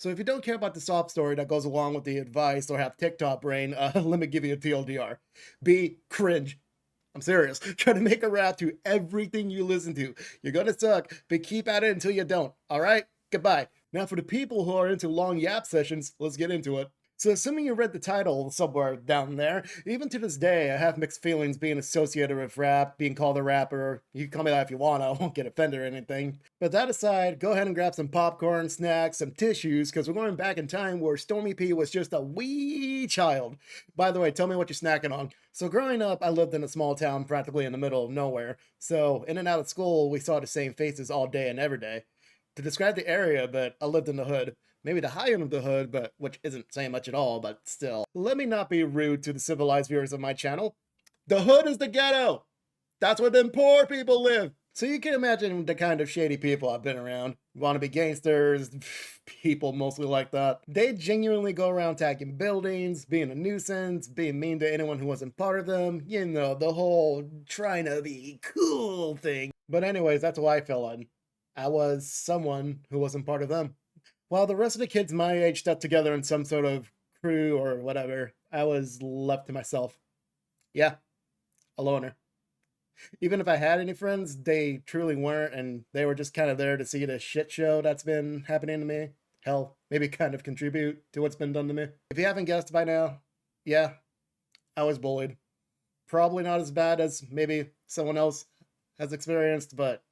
So if you don't care about the sob story that goes along with the advice or have TikTok brain, let me give you a TLDR. Be cringe. I'm serious. Try to make a rap to everything you listen to. You're gonna suck, but keep at it until you don't. All right? Goodbye. Now, for the people who are into long yap sessions, let's get into it. So, assuming you read the title somewhere down there, even to this day, I have mixed feelings being associated with rap, being called a rapper. You can call me that if you want, I won't get offended or anything. But that aside, go ahead and grab some popcorn, snacks, some tissues, because we're going back in time where Stormy P was just a wee child. By the way, tell me what you're snacking on. So, growing up, I lived in a small town practically in the middle of nowhere. So, in and out of school, we saw the same faces all day and every day. To describe the area, but I lived in the hood. Maybe the high end of the hood, but which isn't saying much at all, but still. Let me not be rude to the civilized viewers of my channel. The hood is the ghetto. That's where them poor people live. So you can imagine the kind of shady people I've been around. Wannabe gangsters, people mostly like that. They genuinely go around attacking buildings, being a nuisance, being mean to anyone who wasn't part of them. You know, the whole trying to be cool thing. But anyways, that's what I fell on. I was someone who wasn't part of them. While the rest of the kids my age stuck together in some sort of crew or whatever, I was left to myself. Yeah, a loner. Even if I had any friends, they truly weren't, and they were just kind of there to see the shit show that's been happening to me. Hell, maybe kind of contribute to what's been done to me. If you haven't guessed by now, yeah, I was bullied. Probably not as bad as maybe someone else has experienced, but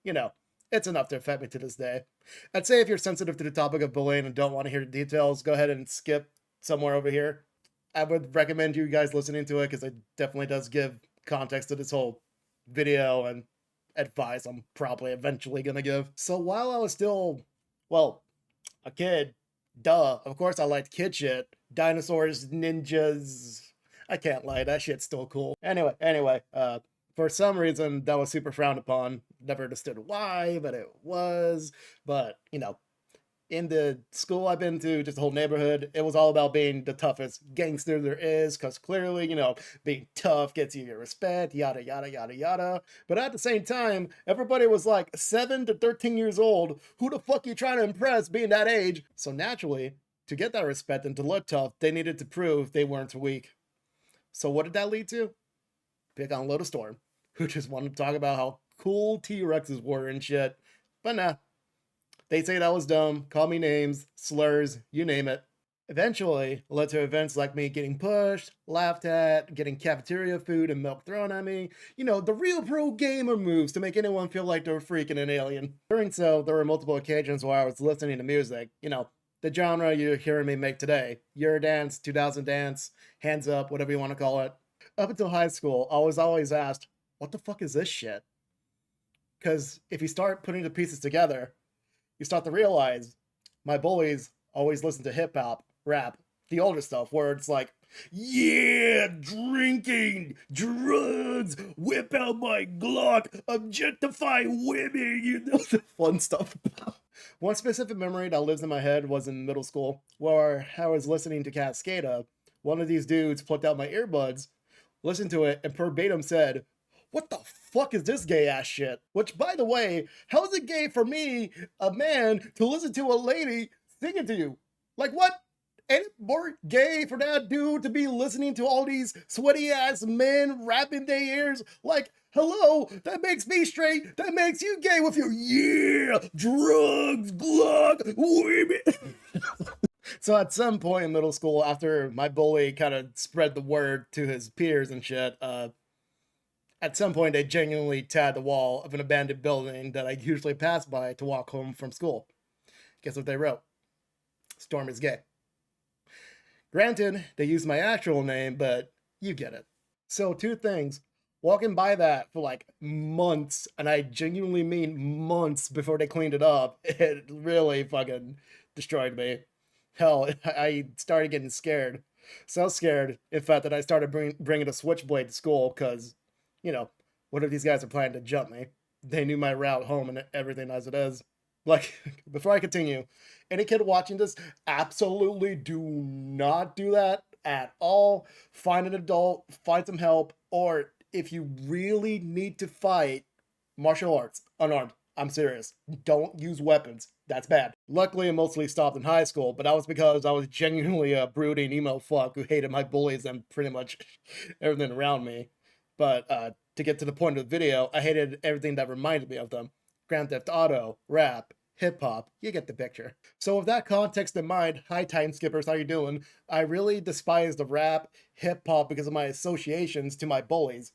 you know, it's enough to affect me to this day. I'd say if you're sensitive to the topic of bullying and don't want to hear the details, go ahead and skip somewhere over here. I would recommend you guys listening to it because it definitely does give context to this whole video and advice I'm probably eventually gonna give. So while I was still, well, a kid, duh, of course I liked kid shit. Dinosaurs, ninjas. I can't lie, that shit's still cool. Anyway, for some reason that was super frowned upon. Never understood why, but it was. But, you know, in the school I've been to, just the whole neighborhood, it was all about being the toughest gangster there is, because clearly, you know, being tough gets you your respect, yada, yada, yada, yada. But at the same time, everybody was like 7 to 13 years old. Who the fuck you trying to impress being that age? So naturally, to get that respect and to look tough, they needed to prove they weren't weak. So what did that lead to? Pick on Lotus Storm, who just wanted to talk about how cool T-Rexes were and shit. But nah, they say that was dumb, call me names, slurs, you name it. Eventually, it led to events like me getting pushed, laughed at, getting cafeteria food and milk thrown at me. You know, the real pro gamer moves to make anyone feel like they're freaking an alien. During so, there were multiple occasions where I was listening to music, you know, the genre you're hearing me make today. Eurodance, 2000 dance, hands up, whatever you want to call it. Up until high school, I was always asked, what the fuck is this shit? Because if you start putting the pieces together, you start to realize my bullies always listen to hip hop, rap, the older stuff where it's like, yeah, drinking, drugs, whip out my Glock, objectify women, you know, the fun stuff. One specific memory that lives in my head was in middle school where I was listening to Cascada. One of these dudes plucked out my earbuds, listened to it, and verbatim said, what the fuck is this gay ass shit? Which, by the way, how is it gay for me, a man, to listen to a lady singing to you? Like, what? Ain't it more gay for that dude to be listening to all these sweaty ass men rapping their ears? Like, hello, that makes me straight, that makes you gay with your yeah, drugs, Glock, women. So at some point in middle school, after my bully kind of spread the word to his peers and shit, at some point, they genuinely tagged the wall of an abandoned building that I usually pass by to walk home from school. Guess what they wrote? Storm is gay. Granted, they used my actual name, but you get it. So, two things. Walking by that for like months, and I genuinely mean months before they cleaned it up, it really fucking destroyed me. Hell, I started getting scared. So scared, in fact, that I started bringing a switchblade to school because, you know, what if these guys are planning to jump me? They knew my route home and everything as it is. Like, before I continue, any kid watching this, absolutely do not do that at all. Find an adult, find some help, or if you really need to fight, martial arts, unarmed. I'm serious. Don't use weapons. That's bad. Luckily, it mostly stopped in high school, but that was because I was genuinely a brooding emo fuck who hated my bullies and pretty much everything around me. But to get to the point of the video, I hated everything that reminded me of them. Grand Theft Auto, rap, hip hop, you get the picture. So with that context in mind, hi time skippers, how you doing? I really despised the rap, hip hop because of my associations to my bullies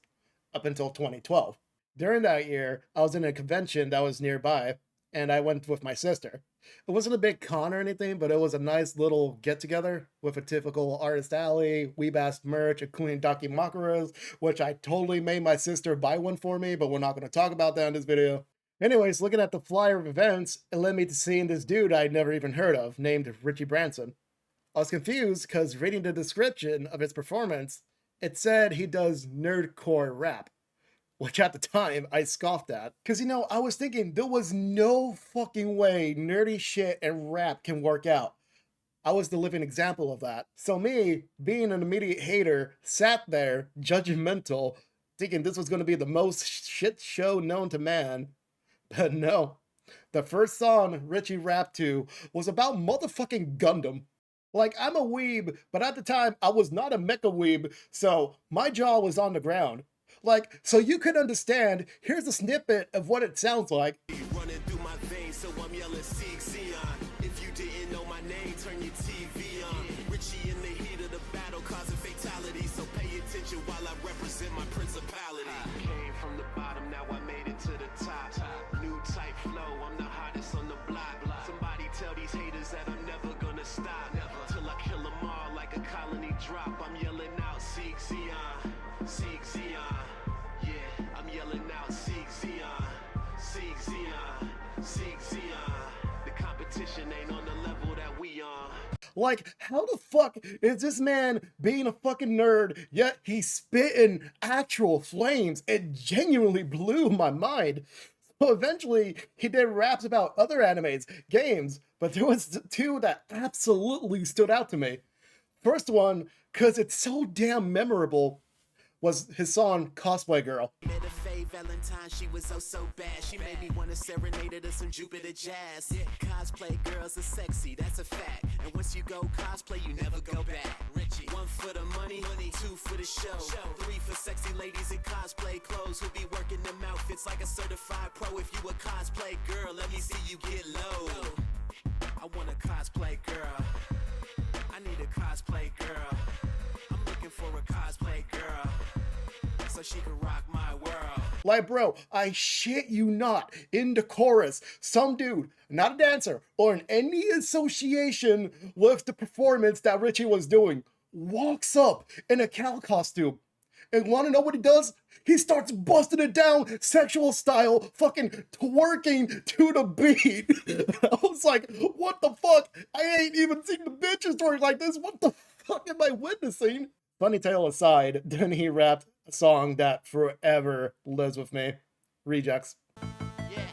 up until 2012. During that year, I was in a convention that was nearby, and I went with my sister. It wasn't a big con or anything, but it was a nice little get together with a typical Artist Alley, Weebast merch, including Dakimakuras, which I totally made my sister buy one for me, but we're not going to talk about that in this video. Anyways, looking at the flyer of events, it led me to seeing this dude I'd never even heard of, named Richie Branson. I was confused because reading the description of his performance, it said he does nerdcore rap, which at the time I scoffed at. Because, I was thinking there was no fucking way nerdy shit and rap can work out. I was the living example of that. So me, being an immediate hater, sat there, judgmental, thinking this was going to be the most shit show known to man. But no. The first song Richie rapped to was about motherfucking Gundam. Like, I'm a weeb, but at the time, I was not a mecha weeb, so my jaw was on the ground. Like, so you could understand, here's a snippet of what it sounds like. Running through my veins, so I'm yelling Sieg Sion. If you didn't know my name, turn your TV on. Richie in the heat of the battle, causing fatality, so pay attention while I represent my principality. Came from the bottom, now I made it to the top. New type flow, I'm the hottest on the block. Somebody tell these haters that I'm never gonna stop. Till I kill them all like a colony drop. I'm yelling out Sieg Sion, Sieg Sion. Yeah, I'm yelling out Sieg Sion, Sieg Sion, Sieg Sion. The competition ain't on the level that we on. Like, how the fuck is this man being a fucking nerd, yet he's spitting actual flames? It genuinely blew my mind. So eventually, he did raps about other animes, games, but there was two that absolutely stood out to me. First one, because it's so damn memorable, was his song Cosplay Girl. Met a Faye Valentine, she was oh so bad. She made me wanna serenade her to some Jupiter jazz. Cosplay girls are sexy, that's a fact. And once you go cosplay, you never go back. Richie, 1 for the money, 2 for the show, 3 for sexy ladies in cosplay clothes who be working them outfits like a certified pro. If you a cosplay girl, let me see you get low. I want a cosplay girl. I need a cosplay girl. I'm looking for a cosplay girl, so she can rock my world. Like, bro, I shit you not, in the chorus, some dude, not a dancer, or in any association with the performance that Richie was doing, walks up in a cow costume. And wanna know what he does? He starts busting it down, sexual style, fucking twerking to the beat. I was like, what the fuck? I ain't even seen the bitches twerk like this. What the fuck am I witnessing? Funny tale aside, then he rapped a song that forever lives with me. Rejects. Yeah,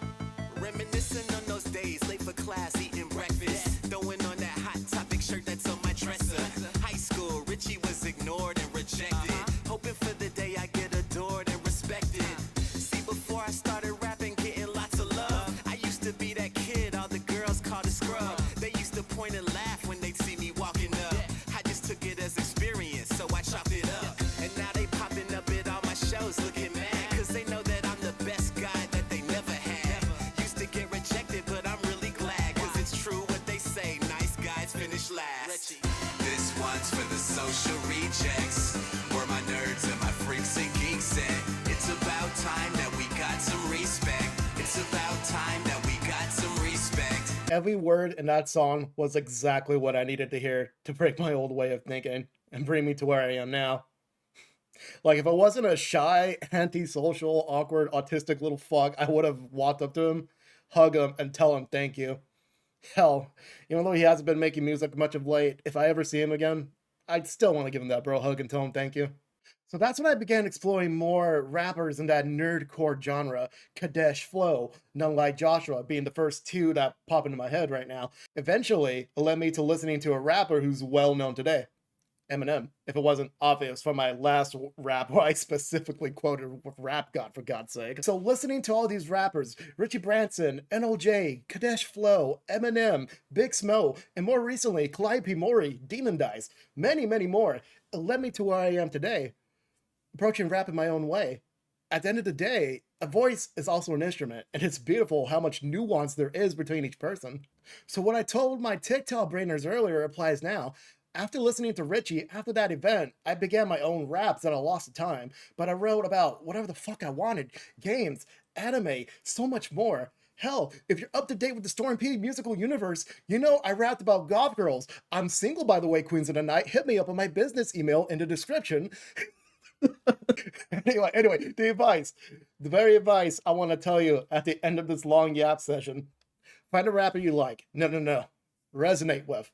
reminiscing on those days, late for class, eating breakfast, throwing on that hot topic shirt that's on my dresser. High school, Richie was ignored and rejected, hoping for the day I get adored and respected. See, before I started rapping, getting lots of love, I used to be that kid all the girls called a scrub. They used to point and laugh when they'd see me walking up. I just took it as experience, so I chopped it up. And now they popping up at all my shows looking mad, cause they know that I'm the best guy that they never had. Used to get rejected, but I'm really glad, cause it's true what they say, nice guys finish last. This one's for the social rejects, where my nerds and my freaks and geeks at. It's about time that we got some respect. It's about time that we got some respect. Every word in that song was exactly what I needed to hear to break my old way of thinking and bring me to where I am now. Like, if I wasn't a shy, antisocial, awkward, autistic little fuck, I would have walked up to him, hug him, and tell him thank you. Hell, even though he hasn't been making music much of late, if I ever see him again, I'd still want to give him that bro hug and tell him thank you. So that's when I began exploring more rappers in that nerdcore genre, Kadesh Flow, None Like Joshua being the first two that pop into my head right now. Eventually, it led me to listening to a rapper who's well known today, Eminem, if it wasn't obvious from my last rap where I specifically quoted Rap God, for God's sake. So listening to all these rappers, Richie Branson, NOJ, Kadesh Flow, Eminem, Big Smo, and more recently, Clyde P. Mori, Demon Dice, many, many more, it led me to where I am today, approaching rap in my own way. At the end of the day, a voice is also an instrument, and it's beautiful how much nuance there is between each person. So what I told my TikTok brainers earlier applies now. After listening to Richie, after that event, I began my own raps that I lost the time, but I wrote about whatever the fuck I wanted, games, anime, so much more. Hell, if you're up to date with the Storm P musical universe, you know I rapped about goth girls. I'm single, by the way, Queens of the Night. Hit me up on my business email in the description. Anyway, the very advice I want to tell you at the end of this long yap session. Find a rapper you like. No. Resonate with.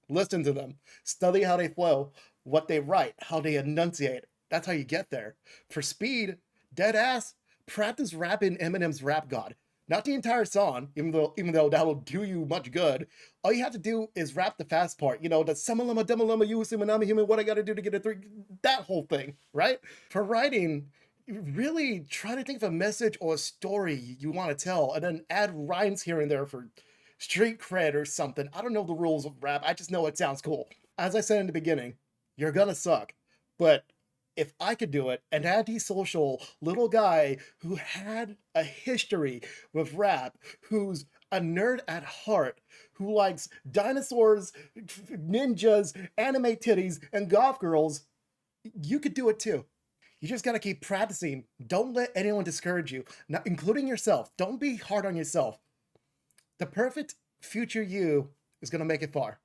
Listen to them. Study how they flow, what they write, how they enunciate. That's how you get there. For speed, dead ass, practice rapping Eminem's Rap God. Not the entire song, even though that'll do you much good. All you have to do is rap the fast part. You know, the sumalama, dumalama, you sumanami, human, what I gotta do to get a three, that whole thing, right? For writing, really try to think of a message or a story you want to tell, and then add rhymes here and there for street cred or something. I don't know the rules of rap. I just know it sounds cool. As I said in the beginning, you're gonna suck. But if I could do it, an antisocial little guy who had a history with rap, who's a nerd at heart, who likes dinosaurs, ninjas, anime titties, and goth girls, you could do it too. You just gotta keep practicing. Don't let anyone discourage you, not including yourself. Don't be hard on yourself. The perfect future you is gonna make it far.